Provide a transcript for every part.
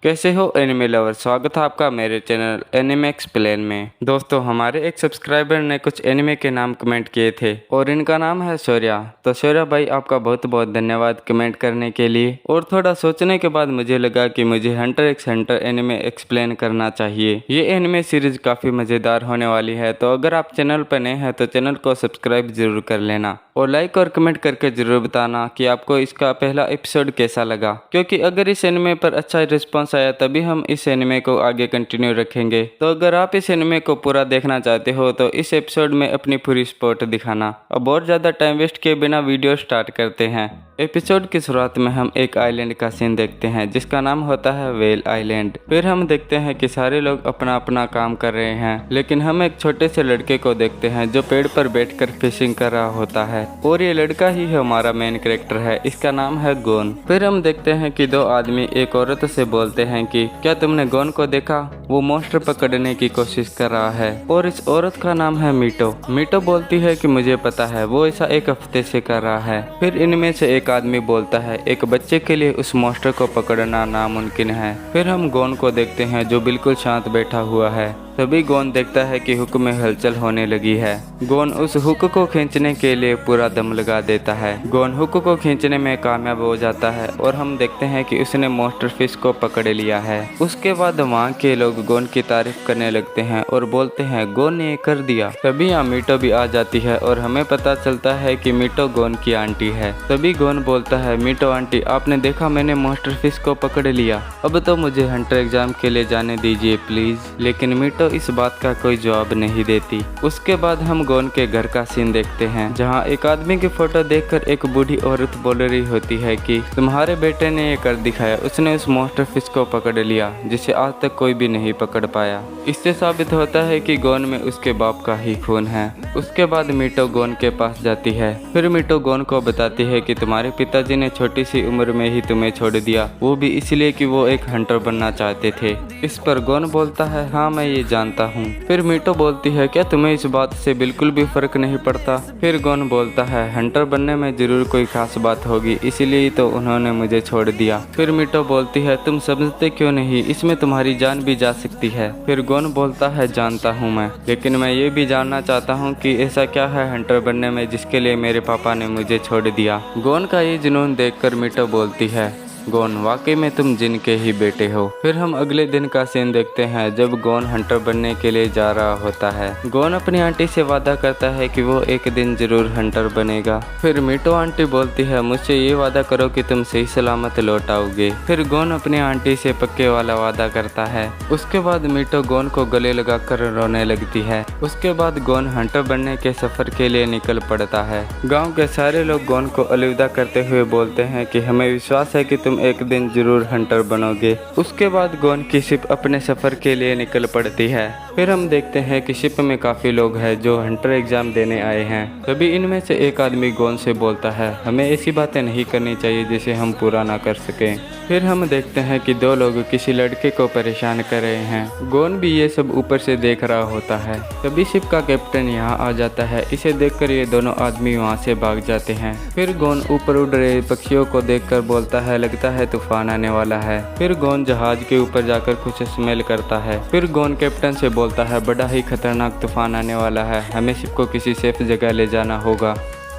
कैसे हो anime lover. स्वागत है आपका मेरे चैनल एनिमे एक्सप्लेन में। दोस्तों, हमारे एक सब्सक्राइबर ने कुछ एनिमे के नाम कमेंट किए थे और इनका नाम है शौर्या। तो शौर्या भाई, आपका बहुत बहुत धन्यवाद कमेंट करने के लिए। और थोड़ा सोचने के बाद मुझे लगा कि मुझे Hunter x Hunter anime explain करना चाहिए। ये एनिमे सीरीज काफ़ी मज़ेदार होने वाली है। तो अगर आप चैनल पर नए हैं तो चैनल को सब्सक्राइब जरूर कर लेना और लाइक और कमेंट करके ज़रूर बताना कि आपको इसका पहला एपिसोड कैसा लगा, क्योंकि अगर इस एनिमे पर अच्छा रिस्पॉन्स आया तभी हम इस एनिमे को आगे कंटिन्यू रखेंगे। तो अगर आप इस एनिमे को पूरा देखना चाहते हो तो इस एपिसोड में अपनी पूरी सपोर्ट दिखाना। अब बहुत ज़्यादा टाइम वेस्ट किए बिना वीडियो स्टार्ट करते हैं। एपिसोड की शुरुआत में हम एक आइलैंड का सीन देखते हैं जिसका नाम होता है वेल आइलैंड। फिर हम देखते हैं कि सारे लोग अपना अपना काम कर रहे हैं, लेकिन हम एक छोटे से लड़के को देखते हैं जो पेड़ पर बैठकर फिशिंग कर रहा होता है और ये लड़का ही हमारा मेन कैरेक्टर है। इसका नाम है गोन। फिर हम देखते हैं कि दो आदमी एक औरत से बोलते हैं कि क्या तुमने गोन को देखा, वो मॉन्स्टर पकड़ने की कोशिश कर रहा है। और इस औरत का नाम है मीटो। मीटो बोलती है कि मुझे पता है, वो ऐसा एक हफ्ते से कर रहा है। फिर इनमें से एक आदमी बोलता है एक बच्चे के लिए उस मॉन्स्टर को पकड़ना नामुमकिन है। फिर हम गोन को देखते हैं जो बिल्कुल शांत बैठा हुआ है। तभी गोन देखता है कि हुक में हलचल होने लगी है। गोन उस हुक को खींचने के लिए पूरा दम लगा देता है। गोन हुक को खींचने में कामयाब हो जाता है और हम देखते हैं कि उसने मॉन्स्टर फिश को पकड़ लिया है। उसके बाद वहाँ के लोग गोन की तारीफ करने लगते हैं और बोलते हैं गोन ने ये कर दिया। तभी यहाँ मीटो भी आ जाती है और हमें पता चलता है कि मीटो गोन की आंटी है। तभी गोन बोलता है मीटो आंटी, आपने देखा मैंने मॉन्स्टर फिश को पकड़ लिया, अब तो मुझे हंटर एग्जाम के लिए जाने दीजिए प्लीज। लेकिन मीटो इस बात का कोई जवाब नहीं देती। उसके बाद हम गोन के घर का सीन देखते हैं जहां एक आदमी की फोटो देखकर एक बूढ़ी औरत बोल रही होती है कि तुम्हारे बेटे ने ये कर दिखाया, उसने उस मॉन्स्टर फिश को पकड़ लिया जिसे आज तक कोई भी नहीं पकड़ पाया। इससे साबित होता है कि गोन में उसके बाप का ही खून है। उसके बाद मीटो गोन के पास जाती है। फिर मीटो गोन को बताती है कि तुम्हारे पिताजी ने छोटी सी उम्र में ही तुम्हें छोड़ दिया, वो भी इसलिए कि वो एक हंटर बनना चाहते थे। इस पर गोन बोलता है हाँ मैं ये जानता हूँ। फिर मीटो बोलती है क्या तुम्हें इस बात से बिल्कुल भी फर्क नहीं पड़ता। फिर गोन बोलता है हंटर बनने में जरूर कोई खास बात होगी, इसीलिए तो उन्होंने मुझे छोड़ दिया। फिर मीटो बोलती है तुम समझते क्यों नहीं, इसमें तुम्हारी जान भी जा सकती है। फिर गोन बोलता है जानता हूँ मैं, लेकिन मैं ये भी जानना चाहता हूँ कि ऐसा क्या है हंटर बनने में जिसके लिए मेरे पापा ने मुझे छोड़ दिया। गोन का ये जुनून देखकर मीटो बोलती है गोन वाकई में तुम जिन के ही बेटे हो। फिर हम अगले दिन का सीन देखते हैं जब गोन हंटर बनने के लिए जा रहा होता है। गोन अपनी आंटी से वादा करता है कि वो एक दिन जरूर हंटर बनेगा। फिर मीटो आंटी बोलती है मुझसे ये वादा करो कि तुम सही सलामत लौट आओगे। फिर गोन अपनी आंटी से पक्के वाला वादा करता है। उसके बाद मीटो गोन को गले लगाकर रोने लगती है। उसके बाद गोन हंटर बनने के सफर के लिए निकल पड़ता है। गाँव के सारे लोग गोन को अलविदा करते हुए बोलते हैं कि हमें विश्वास है कि तुम एक दिन जरूर हंटर बनोगे। उसके बाद गोन की शिप अपने सफर के लिए निकल पड़ती है। फिर हम देखते हैं कि शिप में काफी लोग हैं जो हंटर एग्जाम देने आए हैं। तभी इनमें से एक आदमी गोन से बोलता है हमें ऐसी बातें नहीं करनी चाहिए जिसे हम पूरा ना कर सकें। फिर हम देखते हैं कि दो लोग किसी लड़के को परेशान कर रहे हैं। गोन भी ये सब ऊपर से देख रहा होता है। तभी शिप का कैप्टन यहाँ आ जाता है। इसे देखकर ये दोनों आदमी वहाँ से भाग जाते हैं। फिर गोन ऊपर उड़ रहे पक्षियों को देखकर बोलता है लगता है तूफान आने वाला है। फिर गोन जहाज के ऊपर जाकर कुछ स्मेल करता है। फिर गोन कैप्टन से बोलता है बड़ा ही खतरनाक तूफान आने वाला है, हमें शिप को किसी सेफ जगह ले जाना होगा।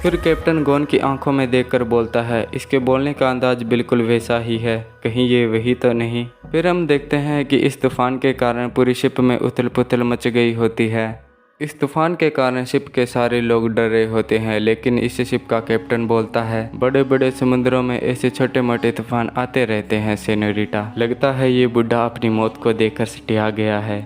फिर कैप्टन गोन की आंखों में देखकर बोलता है इसके बोलने का अंदाज बिल्कुल वैसा ही है, कहीं ये वही तो नहीं। फिर हम देखते हैं कि इस तूफान के कारण पूरी शिप में उथल पुथल मच गई होती है। इस तूफान के कारण शिप के सारे लोग डर रहे होते हैं, लेकिन इस शिप का कैप्टन बोलता है बड़े बड़े समुद्रों में ऐसे छोटे मोटे तूफान आते रहते हैं सेनोरिटा, लगता है ये बुढ़ा अपनी मौत को देखकर सिटिया गया है।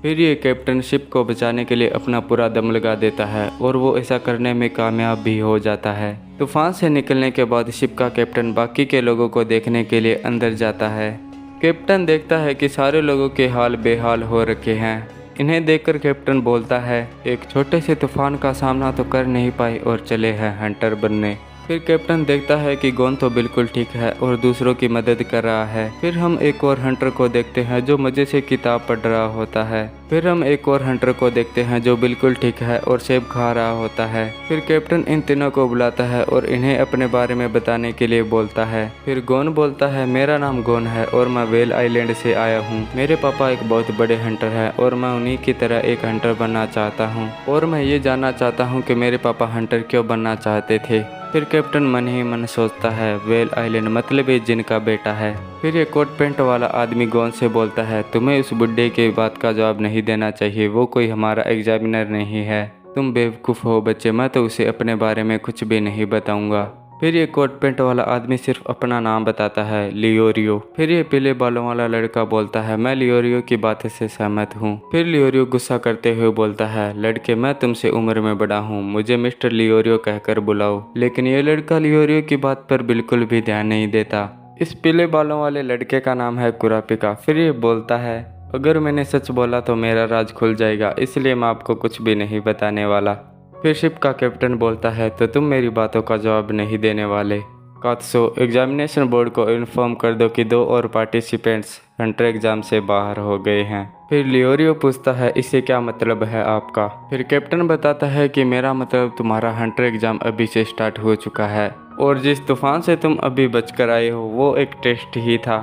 फिर ये कैप्टन शिप को बचाने के लिए अपना पूरा दम लगा देता है और वो ऐसा करने में कामयाब भी हो जाता है। तूफान से निकलने के बाद शिप का कैप्टन बाकी के लोगों को देखने के लिए अंदर जाता है। कैप्टन देखता है कि सारे लोगों के हाल बेहाल हो रखे हैं। इन्हें देखकर कैप्टन बोलता है एक छोटे से तूफान का सामना तो कर नहीं पाए और चले हैं हंटर बनने। फिर कैप्टन देखता है कि गोन तो बिल्कुल ठीक है और दूसरों की मदद कर रहा है। फिर हम एक और हंटर को देखते हैं जो मजे से किताब पढ़ रहा होता है। फिर हम एक और हंटर को देखते हैं जो बिल्कुल ठीक है और सेब खा रहा होता है। फिर कैप्टन इन तीनों को बुलाता है और इन्हें अपने बारे में बताने के लिए बोलता है। फिर गोन बोलता है, मेरा नाम गोन है और मैं व्हेल आइलैंड से आया हूँ। मेरे पापा एक बहुत बड़े हंटर है और मैं उन्हीं की तरह एक हंटर बनना चाहता हूँ और मैं ये जानना चाहता हूँ कि मेरे पापा हंटर क्यों बनना चाहते थे। फिर कैप्टन मन ही मन सोचता है, व्हेल आइलैंड मतलब ये जिन का बेटा है। फिर ये कोट पैंट वाला आदमी गोन से बोलता है, तुम्हें उस बुड्ढे की बात का जवाब नहीं देना चाहिए, वो कोई हमारा एग्जामिनर नहीं है। तुम बेवकूफ़ हो बच्चे, मैं तो उसे अपने बारे में कुछ भी नहीं बताऊंगा। फिर ये कोट पैंट वाला आदमी सिर्फ अपना नाम बताता है, लियोरियो। फिर ये पीले बालों वाला लड़का बोलता है, मैं लियोरियो की बात से सहमत हूँ। फिर लियोरियो गुस्सा करते हुए बोलता है, लड़के मैं तुमसे उम्र में बड़ा हूँ, मुझे मिस्टर लियोरियो कहकर बुलाओ। लेकिन ये लड़का लियोरियो की बात पर बिल्कुल भी ध्यान नहीं देता। इस पीले बालों वाले लड़के का नाम है कुरापिका। फिर ये बोलता है, अगर मैंने सच बोला तो मेरा राज खुल जाएगा, इसलिए मैं आपको कुछ भी नहीं बताने वाला। फिर शिप का कैप्टन बोलता है, तो तुम मेरी बातों का जवाब नहीं देने वाले। कात्सो, एग्जामिनेशन बोर्ड को इन्फॉर्म कर दो कि 2 और पार्टिसिपेंट्स हंटर एग्जाम से बाहर हो गए हैं। फिर लियोरियो पूछता है, इससे क्या मतलब है आपका? फिर कैप्टन बताता है कि मेरा मतलब तुम्हारा हंटर एग्जाम अभी से स्टार्ट हो चुका है और जिस तूफान से तुम अभी बचकर आए हो वो एक टेस्ट ही था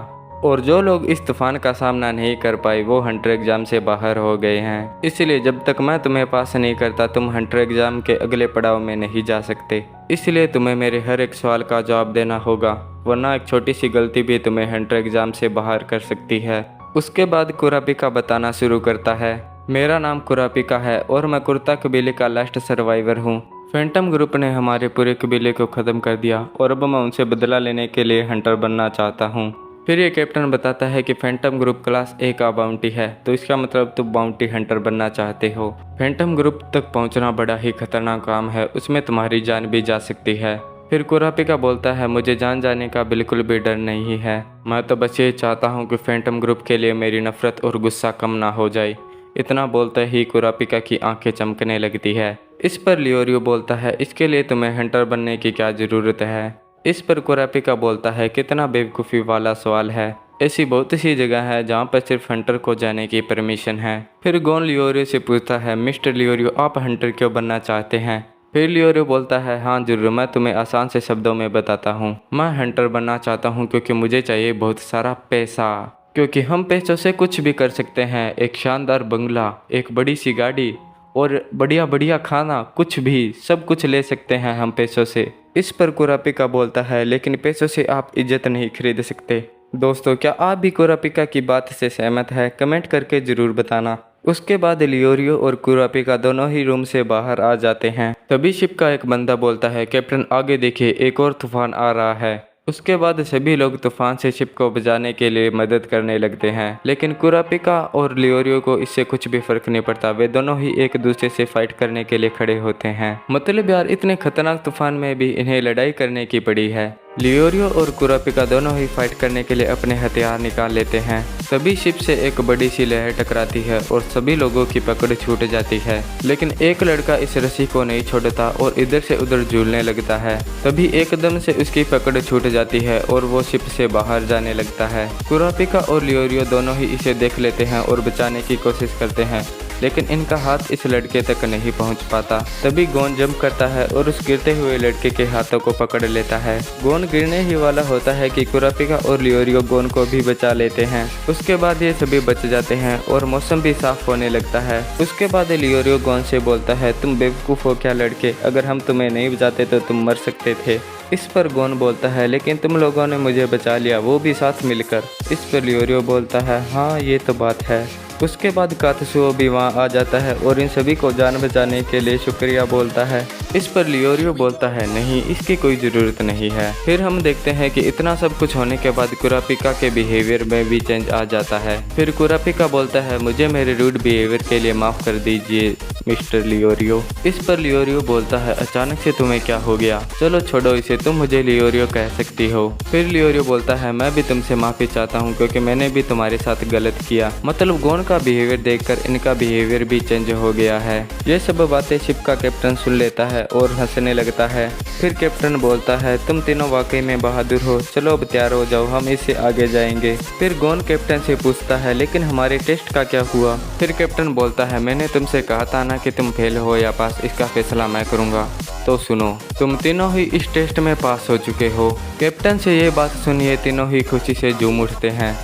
और जो लोग इस तूफान का सामना नहीं कर पाए वो हंटर एग्जाम से बाहर हो गए हैं। इसलिए जब तक मैं तुम्हें पास नहीं करता तुम हंटर एग्जाम के अगले पड़ाव में नहीं जा सकते। इसलिए तुम्हें मेरे हर एक सवाल का जवाब देना होगा, वरना एक छोटी सी गलती भी तुम्हें हंटर एग्जाम से बाहर कर सकती है। उसके बाद कुरापिका बताना शुरू करता है, मेरा नाम कुरापिका है और मैं कुर्ता कबीले का लास्ट सर्वाइवर हूँ। फैंटम ग्रुप ने हमारे पूरे कबीले को ख़त्म कर दिया और अब मैं उनसे बदला लेने के लिए हंटर बनना चाहता हूँ। फिर ये कैप्टन बताता है कि फैंटम ग्रुप क्लास A का बाउंटी है, तो इसका मतलब तुम बाउंटी हंटर बनना चाहते हो। फैंटम ग्रुप तक पहुंचना बड़ा ही खतरनाक काम है, उसमें तुम्हारी जान भी जा सकती है। फिर कुरापिका बोलता है, मुझे जान जाने का बिल्कुल भी डर नहीं है, मैं तो बस ये चाहता हूँ कि फैंटम ग्रुप के लिए मेरी नफरत और गुस्सा कम ना हो जाए। इतना बोलते ही कुरापिका की आंखें चमकने लगती है। इस पर लियोरियो बोलता है, इसके लिए तुम्हें हंटर बनने की क्या ज़रूरत है? इस पर कुरापिका बोलता है, कितना बेवकूफ़ी वाला सवाल है, ऐसी बहुत सी जगह है जहाँ पर सिर्फ हंटर को जाने की परमिशन है। फिर गोन लियोरियो से पूछता है, मिस्टर लियोरियो आप हंटर क्यों बनना चाहते हैं? फिर लियोरियो बोलता है, हाँ जरूर, मैं तुम्हें आसान से शब्दों में बताता हूँ। मैं हंटर बनना चाहता हूँ क्योंकि मुझे चाहिए बहुत सारा पैसा, क्योंकि हम पैसों से कुछ भी कर सकते हैं। एक शानदार बंगला, एक बड़ी सी गाड़ी और बढ़िया बढ़िया खाना, कुछ भी, सब कुछ ले सकते हैं हम पैसों से। इस पर कुरापिका बोलता है, लेकिन पैसों से आप इज्जत नहीं खरीद सकते। दोस्तों, क्या आप भी कुरापिका की बात से सहमत है? कमेंट करके ज़रूर बताना। उसके बाद लियोरियो और कुरापिका दोनों ही रूम से बाहर आ जाते हैं। तभी शिप का एक बंदा बोलता है, कैप्टन आगे देखिए, एक और तूफान आ रहा है। उसके बाद सभी लोग तूफान से शिप को बचाने के लिए मदद करने लगते हैं, लेकिन कुरापिका और लियोरियो को इससे कुछ भी फर्क नहीं पड़ता। वे दोनों ही एक दूसरे से फाइट करने के लिए खड़े होते हैं। मतलब यार, इतने खतरनाक तूफान में भी इन्हें लड़ाई करने की पड़ी है। लियोरियो और कुरापिका दोनों ही फाइट करने के लिए अपने हथियार निकाल लेते हैं। तभी शिप से एक बड़ी सी लहर टकराती है और सभी लोगों की पकड़ छूट जाती है, लेकिन एक लड़का इस रस्सी को नहीं छोड़ता और इधर से उधर झूलने लगता है। तभी एकदम से उसकी पकड़ छूट जाती है और वो शिप से बाहर जाने लगता है। कुरापिका और लियोरियो दोनों ही इसे देख लेते हैं और बचाने की कोशिश करते हैं, लेकिन इनका हाथ इस लड़के तक नहीं पहुंच पाता। तभी गोन जंप करता है और उस गिरते हुए लड़के के हाथों को पकड़ लेता है। गोन गिरने ही वाला होता है कि कुरापिका और लियोरियो गोन को भी बचा लेते हैं। उसके बाद ये सभी बच जाते हैं और मौसम भी साफ होने लगता है। उसके बाद लियोरियो गोन से बोलता है, तुम बेवकूफ़ हो क्या लड़के, अगर हम तुम्हें नहीं बचाते तो तुम मर सकते थे। इस पर गोन बोलता है, लेकिन तुम लोगों ने मुझे बचा लिया, वो भी साथ मिलकर। इस पर लियोरियो बोलता है, हाँ ये तो बात है। उसके बाद कात्सुओ भी वहाँ आ जाता है और इन सभी को जान बचाने के लिए शुक्रिया बोलता है। इस पर लियोरियो बोलता है, नहीं इसकी कोई ज़रूरत नहीं है। फिर हम देखते हैं कि इतना सब कुछ होने के बाद कुरापिका के बिहेवियर में भी चेंज आ जाता है। फिर कुरापिका बोलता है, मुझे मेरे रूड बिहेवियर के लिए माफ़ कर दीजिए, मिस्टर लियोरियो। इस पर लियोरियो बोलता है, अचानक से तुम्हें क्या हो गया? चलो छोड़ो इसे, तुम मुझे लियोरियो कह सकती हो। फिर लियोरियो बोलता है, मैं भी तुमसे माफी चाहता हूँ क्योंकि मैंने भी तुम्हारे साथ गलत किया। मतलब गोन का बिहेवियर देखकर इनका बिहेवियर भी चेंज हो गया है। ये सब बातें शिप का कैप्टन सुन लेता है और हंसने लगता है। फिर कैप्टन बोलता है, तुम तीनों वाकई में बहादुर हो, चलो अब तैयार हो जाओ, हम इससे आगे जाएंगे। फिर गोन कैप्टन से पूछता है, लेकिन हमारे टेस्ट का क्या हुआ? फिर कैप्टन बोलता है, मैंने तुमसे कहा था ना कि तुम फेल हो या पास, इसका फैसला मैं करूंगा। तो सुनो, तुम तीनों ही इस टेस्ट में पास हो चुके हो। कैप्टन से ये बात सुनिए तीनों ही खुशी से झूम उठते हैं।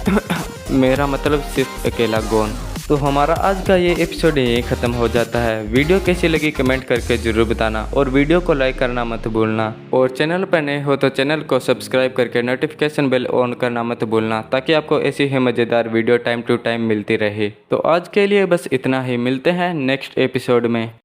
मेरा मतलब सिर्फ अकेला गोन। तो हमारा आज का ये एपिसोड यहीं ख़त्म हो जाता है। वीडियो कैसी लगी कमेंट करके ज़रूर बताना और वीडियो को लाइक करना मत भूलना। और चैनल पर नए हो तो चैनल को सब्सक्राइब करके नोटिफिकेशन बेल ऑन करना मत भूलना, ताकि आपको ऐसी ही मज़ेदार वीडियो टाइम टू टाइम मिलती रहे। तो आज के लिए बस इतना ही, मिलते हैं नेक्स्ट एपिसोड में।